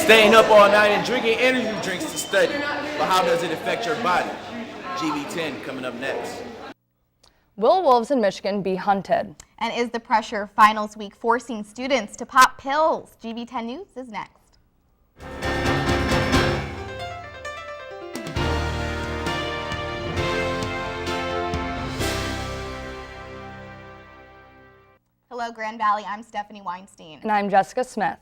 Staying up all night and drinking energy drinks to study. But how does it affect your body? GV10 coming up next. Will wolves in Michigan be hunted? And is the pressure finals week forcing students to pop pills? GV10 News is next. Hello, Grand Valley. I'm Stephanie Weinstein. And I'm Jessica Smith.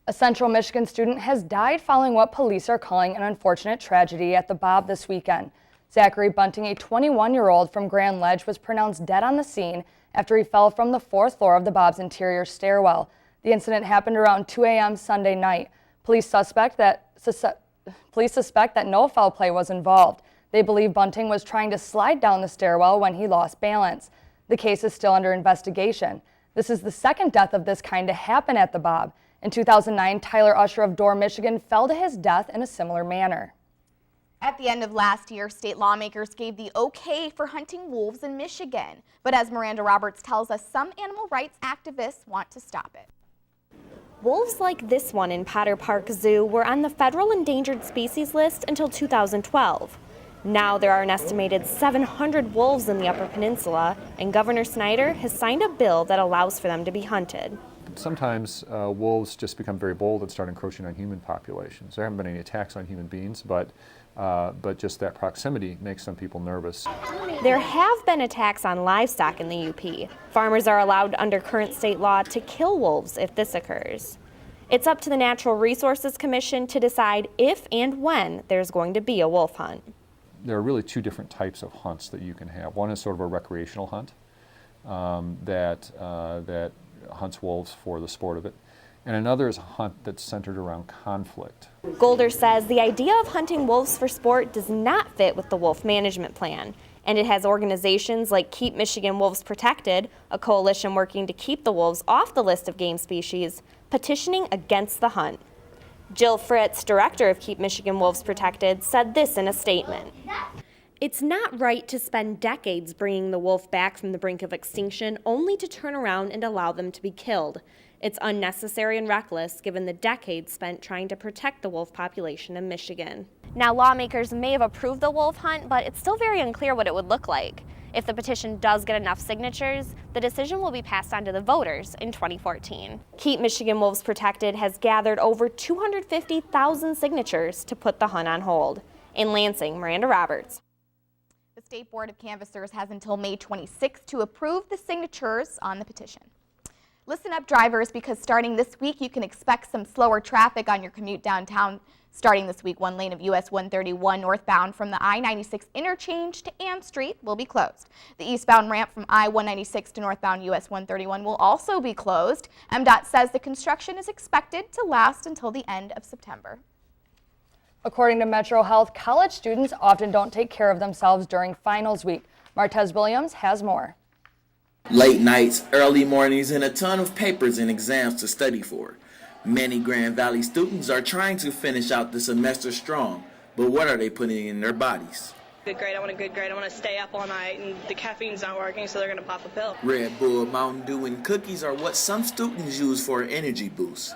A Central Michigan student has died following what police are calling an unfortunate tragedy at the Bob this weekend. Zachary Bunting, a 21-year-old from Grand Ledge, was pronounced dead on the scene after he fell from the 4th floor of the Bob's interior stairwell. The incident happened around 2 a.m. Sunday night. Police suspect that no foul play was involved. They believe Bunting was trying to slide down the stairwell when he lost balance. The case is still under investigation. This is the second death of this kind to happen at the Bob. In 2009, Tyler Usher of Dorr, Michigan, fell to his death in a similar manner. At the end of last year, state lawmakers gave the okay for hunting wolves in Michigan. But as Miranda Roberts tells us, some animal rights activists want to stop it. Wolves like this one in Potter Park Zoo were on the federal endangered species list until 2012. Now there are an estimated 700 wolves in the Upper Peninsula, and Governor Snyder has signed a bill that allows for them to be hunted. Sometimes wolves just become very bold and start encroaching on human populations. There haven't been any attacks on human beings, but just that proximity makes some people nervous. There have been attacks on livestock in the UP. Farmers are allowed under current state law to kill wolves if this occurs. It's up to the Natural Resources Commission to decide if and when there's going to be a wolf hunt. There are really two different types of hunts that you can have. One is sort of a recreational hunt that hunts wolves for the sport of it, and another is a hunt that's centered around conflict. Golder says the idea of hunting wolves for sport does not fit with the wolf management plan, and it has organizations like Keep Michigan Wolves Protected, a coalition working to keep the wolves off the list of game species, petitioning against the hunt. Jill Fritz, director of Keep Michigan Wolves Protected, said this in a statement. It's not right to spend decades bringing the wolf back from the brink of extinction only to turn around and allow them to be killed. It's unnecessary and reckless given the decades spent trying to protect the wolf population in Michigan. Now, lawmakers may have approved the wolf hunt, but it's still very unclear what it would look like. If the petition does get enough signatures, the decision will be passed on to the voters in 2014. Keep Michigan Wolves Protected has gathered over 250,000 signatures to put the hunt on hold. In Lansing, Miranda Roberts. The State Board of Canvassers has until May 26th to approve the signatures on the petition. Listen up, drivers, because starting this week, you can expect some slower traffic on your commute downtown. Starting this week, one lane of US 131 northbound from the I-96 interchange to Ann Street will be closed. The eastbound ramp from I-196 to northbound US 131 will also be closed. MDOT says the construction is expected to last until the end of September. According to Metro Health, college students often don't take care of themselves during finals week. Martez Williams has more. Late nights, early mornings, and a ton of papers and exams to study for. Many Grand Valley students are trying to finish out the semester strong, but what are they putting in their bodies? Good grade, I want a good grade, I want to stay up all night, and the caffeine's not working, so they're going to pop a pill. Red Bull, Mountain Dew, and cookies are what some students use for an energy boost.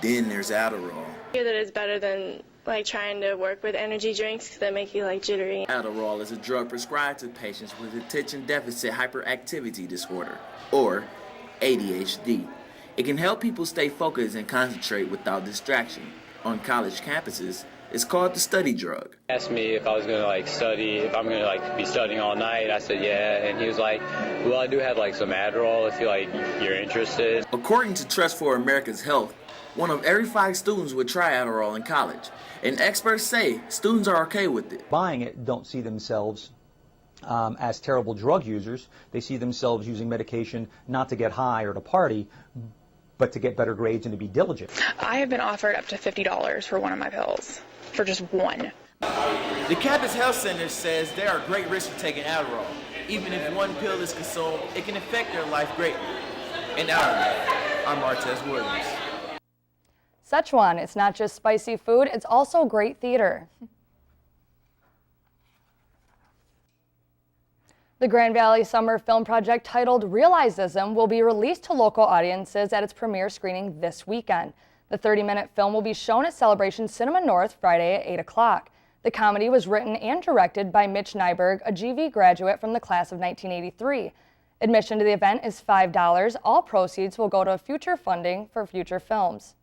Then there's Adderall. I hear that it's better than trying to work with energy drinks that make you jittery. Adderall is a drug prescribed to patients with attention deficit hyperactivity disorder, or ADHD. It can help people stay focused and concentrate without distraction. On college campuses, it's called the study drug. He asked me if I was going to study, if I'm going to be studying all night. I said yeah, and he was like, well, I do have some Adderall if you're interested. According to Trust for America's Health, 1 of every 5 students would try Adderall in college, and experts say students are okay with it. Buying it don't see themselves as terrible drug users. They see themselves using medication not to get high or to party, but to get better grades and to be diligent. I have been offered up to $50 for one of my pills, for just one. The campus health center says there are great risks of taking Adderall. Even if one pill is consumed, it can affect their life greatly. In our life, I'm Martez Williams. Szechuan, it's not just spicy food, it's also great theater. The Grand Valley Summer Film Project titled Realizeism will be released to local audiences at its premiere screening this weekend. The 30-minute film will be shown at Celebration Cinema North Friday at 8 o'clock. The comedy was written and directed by Mitch Nyberg, a GV graduate from the class of 1983. Admission to the event is $5. All proceeds will go to future funding for future films.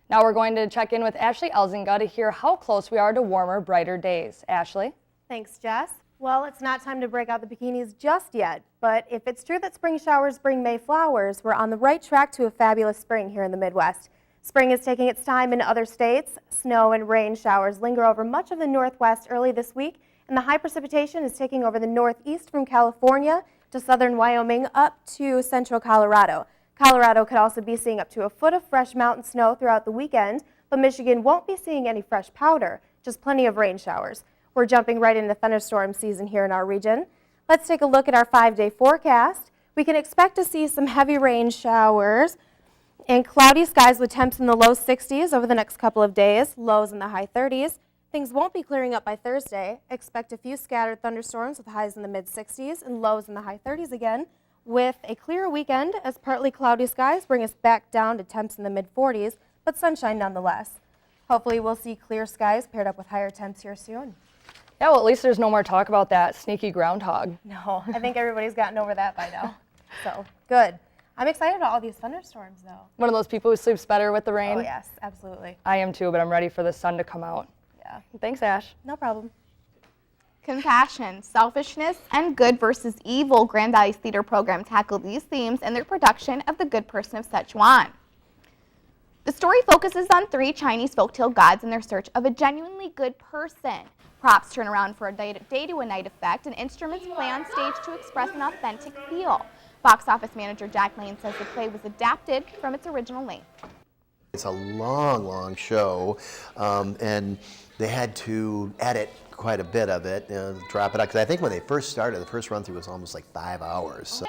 Now we're going to check in with Ashley Elzinga to hear how close we are to warmer, brighter days. Ashley? Thanks, Jess. Well, it's not time to break out the bikinis just yet, but if it's true that spring showers bring May flowers, we're on the right track to a fabulous spring here in the Midwest. Spring is taking its time in other states. Snow and rain showers linger over much of the Northwest early this week, and the high precipitation is taking over the Northeast from California to southern Wyoming up to central Colorado. Colorado could also be seeing up to a foot of fresh mountain snow throughout the weekend, but Michigan won't be seeing any fresh powder, just plenty of rain showers. We're jumping right into thunderstorm season here in our region. Let's take a look at our 5-day forecast. We can expect to see some heavy rain showers and cloudy skies with temps in the low 60s over the next couple of days, lows in the high 30s. Things won't be clearing up by Thursday. Expect a few scattered thunderstorms with highs in the mid 60s and lows in the high 30s again, with a clearer weekend as partly cloudy skies bring us back down to temps in the mid 40s, but sunshine nonetheless. Hopefully we'll see clear skies paired up with higher temps here soon. Yeah, well, at least there's no more talk about that sneaky groundhog. No, I think everybody's gotten over that by now. So, good. I'm excited about all these thunderstorms, though. One of those people who sleeps better with the rain? Oh, yes, absolutely. I am too, but I'm ready for the sun to come out. Yeah. Thanks, Ash. No problem. Compassion, selfishness, and good versus evil. Grand Valley's theater program tackled these themes in their production of The Good Person of Sichuan. The story focuses on 3 Chinese folktale gods in their search of a genuinely good person. Props turn around for a day-to-a-night effect, and instruments play on stage to express an authentic feel. Box office manager Jack Lane says the play was adapted from its original length. It's a long show, and they had to edit quite a bit of it, drop it out, because I think when they first started, the first run-through was almost like 5 hours. So.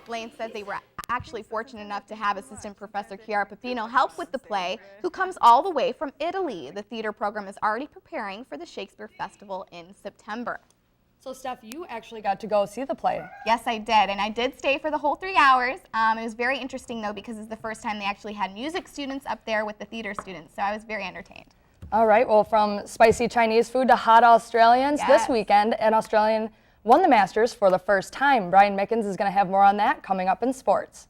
Lane says they were actually fortunate enough to have assistant professor Chiara Pepino help with the play, who comes all the way from Italy. The theater program is already preparing for the Shakespeare Festival in September. So, Steph, you actually got to go see the play. Yes, I did, and I did stay for the whole 3 hours. It was very interesting, though, because it's the first time they actually had music students up there with the theater students, so I was very entertained. All right, well, from spicy Chinese food to hot Australians, Yes. This weekend, an Australian won the Masters for the first time. Brian Mickens is going to have more on that coming up in sports.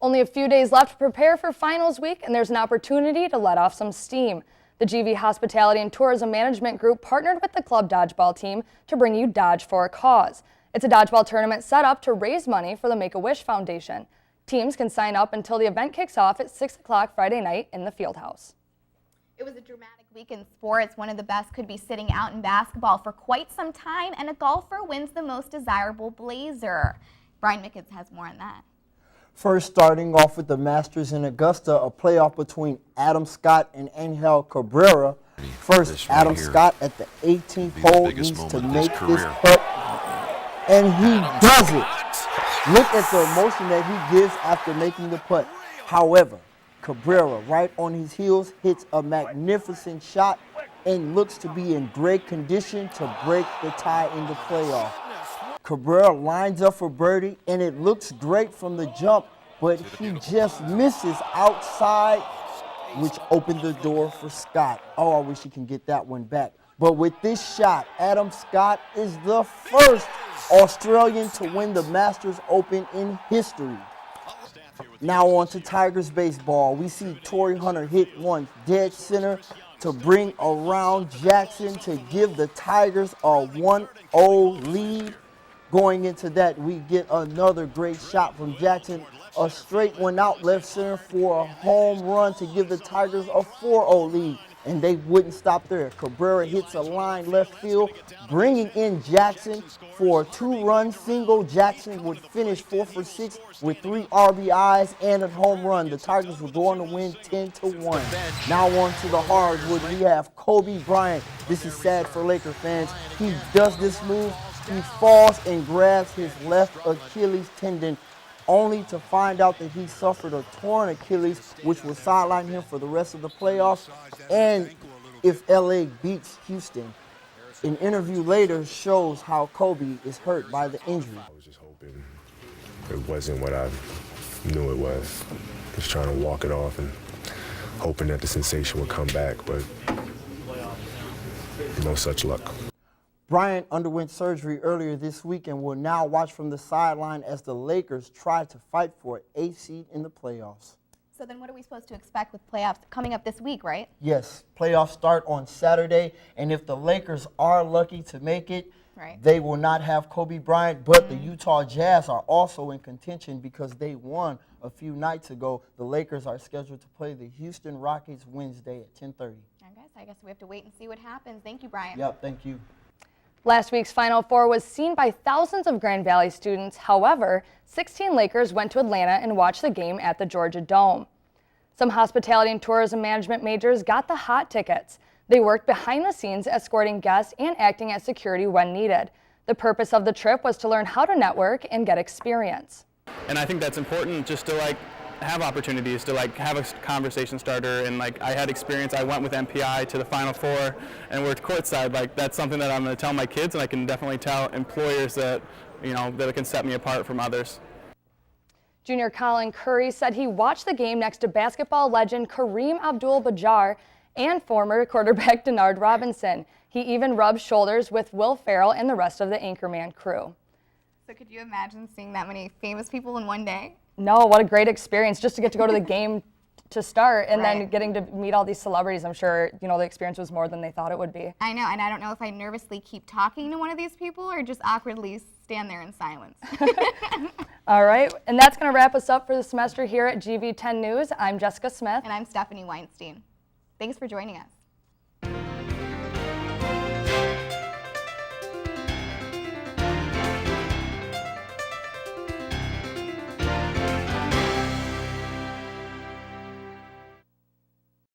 Only a few days left to prepare for finals week, and there's an opportunity to let off some steam. The GV Hospitality and Tourism Management Group partnered with the club dodgeball team to bring you Dodge for a Cause. It's a dodgeball tournament set up to raise money for the Make-A-Wish Foundation. Teams can sign up until the event kicks off at 6 o'clock Friday night in the Fieldhouse. It was a dramatic week in sports. One of the best could be sitting out in basketball for quite some time, and a golfer wins the most desirable blazer. Brian Mickens has more on that. First, starting off with the Masters in Augusta, a playoff between Adam Scott and Angel Cabrera. First, Adam Scott at the 18th hole needs to make this putt, and he does it. Look at the emotion that he gives after making the putt. However, Cabrera, right on his heels, hits a magnificent shot and looks to be in great condition to break the tie in the playoff. Cabrera lines up for birdie, and it looks great from the jump, but he just misses outside, which opened the door for Scott. Oh, I wish he can get that one back. But with this shot, Adam Scott is the first Australian to win the Masters Open in history. Now on to Tigers baseball. We see Torrey Hunter hit one dead center to bring around Jackson to give the Tigers a 1-0 lead. Going into that, we get another great shot from Jackson, a straight one out left center for a home run to give the Tigers a 4-0 lead. And they wouldn't stop there. Cabrera hits a line left field, bringing in Jackson for a 2-run single. Jackson would finish 4 for 6 with 3 RBIs and a home run. The Tigers were going to win 10-1. Now on to the hardwood, we have Kobe Bryant. This is sad for Laker fans. He does this move. He falls and grabs his left Achilles tendon, only to find out that he suffered a torn Achilles, which will sideline him for the rest of the playoffs, and if LA beats Houston. An interview later shows how Kobe is hurt by the injury. I was just hoping it wasn't what I knew it was. Just trying to walk it off and hoping that the sensation would come back, but no such luck. Bryant underwent surgery earlier this week and will now watch from the sideline as the Lakers try to fight for an 8th seed in the playoffs. So then what are we supposed to expect with playoffs coming up this week, right? Yes, playoffs start on Saturday, and if the Lakers are lucky to make it, they will not have Kobe Bryant, but the Utah Jazz are also in contention because they won a few nights ago. The Lakers are scheduled to play the Houston Rockets Wednesday at 10:30. I guess we have to wait and see what happens. Thank you, Brian. Yep, thank you. Last week's Final Four was seen by thousands of Grand Valley students. However, 16 Lakers went to Atlanta and watched the game at the Georgia Dome. Some hospitality and tourism management majors got the hot tickets. They worked behind the scenes escorting guests and acting as security when needed. The purpose of the trip was to learn how to network and get experience. And I think that's important, just to have opportunities to have a conversation starter, and I had experience. I went with MPI to the Final Four and worked courtside. That's something that I'm going to tell my kids, and I can definitely tell employers that that it can set me apart from others. Junior Colin Curry said he watched the game next to basketball legend Kareem Abdul-Jabbar and former quarterback Denard Robinson. He even rubbed shoulders with Will Ferrell and the rest of the Anchorman crew. So could you imagine seeing that many famous people in one day? No, what a great experience just to get to go to the game to start and then getting to meet all these celebrities. I'm sure, the experience was more than they thought it would be. I know, and I don't know if I nervously keep talking to one of these people or just awkwardly stand there in silence. All right, and that's going to wrap us up for the semester here at GV10 News. I'm Jessica Smith. And I'm Stephanie Weinstein. Thanks for joining us.